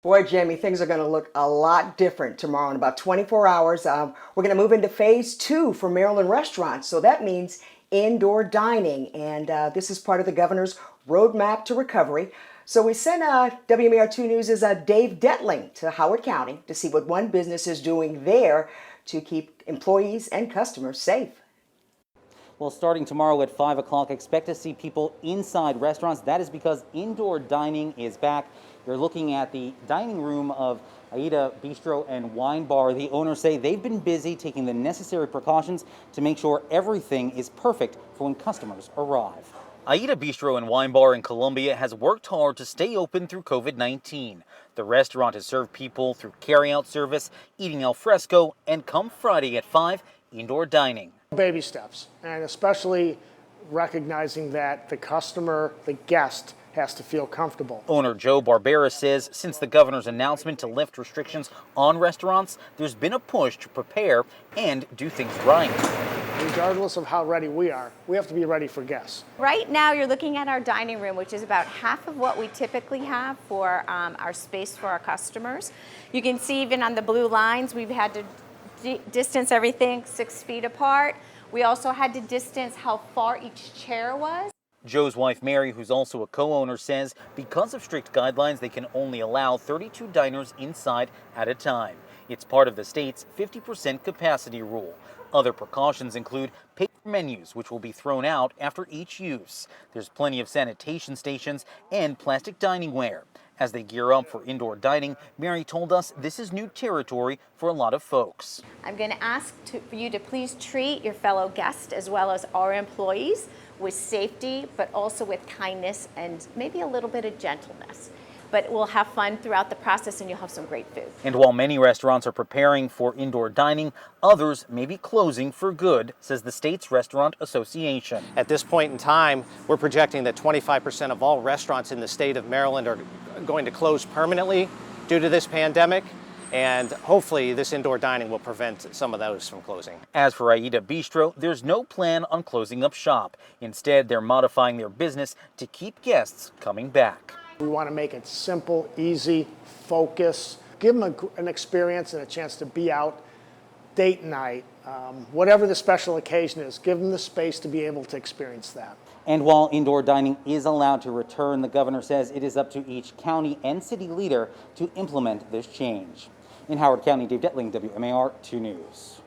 Boy, Jamie, things are going to look a lot different tomorrow in about 24 hours. We're going to move into phase 2 for Maryland restaurants. So that means indoor dining. And this is part of the governor's roadmap to recovery. So we sent WMAR 2 News' Dave Detling to Howard County to see what one business is doing there to keep employees and customers safe. Well, starting tomorrow at 5 o'clock, expect to see people inside restaurants. That is because indoor dining is back. You're looking at the dining room of AIDA Bistro and Wine Bar. The owners say they've been busy taking the necessary precautions to make sure everything is perfect for when customers arrive. AIDA Bistro and Wine Bar in Columbia has worked hard to stay open through COVID-19. The restaurant has served people through carry-out service, eating al fresco, and come Friday at 5, indoor dining. Baby steps, and especially recognizing that the customer, the guest, has to feel comfortable. Owner Joe Barbera says since the governor's announcement to lift restrictions on restaurants, there's been a push to prepare and do things right. Regardless of how ready we are, we have to be ready for guests. Right now you're looking at our dining room, which is about half of what we typically have for our space for our customers. You can see even on the blue lines, we've had to distance everything 6 feet apart. We also had to distance how far each chair was. Joe's wife Mary, who's also a co-owner, says because of strict guidelines, they can only allow 32 diners inside at a time. It's part of the state's 50% capacity rule. Other precautions include paper menus, which will be thrown out after each use. There's plenty of sanitation stations and plastic dining ware. As they gear up for indoor dining, Mary told us this is new territory for a lot of folks. I'm going to ask for you to please treat your fellow guests as well as our employees with safety, but also with kindness and maybe a little bit of gentleness. But we'll have fun throughout the process and you'll have some great food. And while many restaurants are preparing for indoor dining, others may be closing for good, says the state's Restaurant Association. At this point in time, we're projecting that 25% of all restaurants in the state of Maryland are going to close permanently due to this pandemic. And hopefully this indoor dining will prevent some of those from closing. As for AIDA Bistro, there's no plan on closing up shop. Instead, they're modifying their business to keep guests coming back. We want to make it simple, easy, focus, give them an experience and a chance to be out, date night, whatever the special occasion is, give them the space to be able to experience that. And while indoor dining is allowed to return, the governor says it is up to each county and city leader to implement this change. In Howard County, Dave Detling, WMAR 2 News.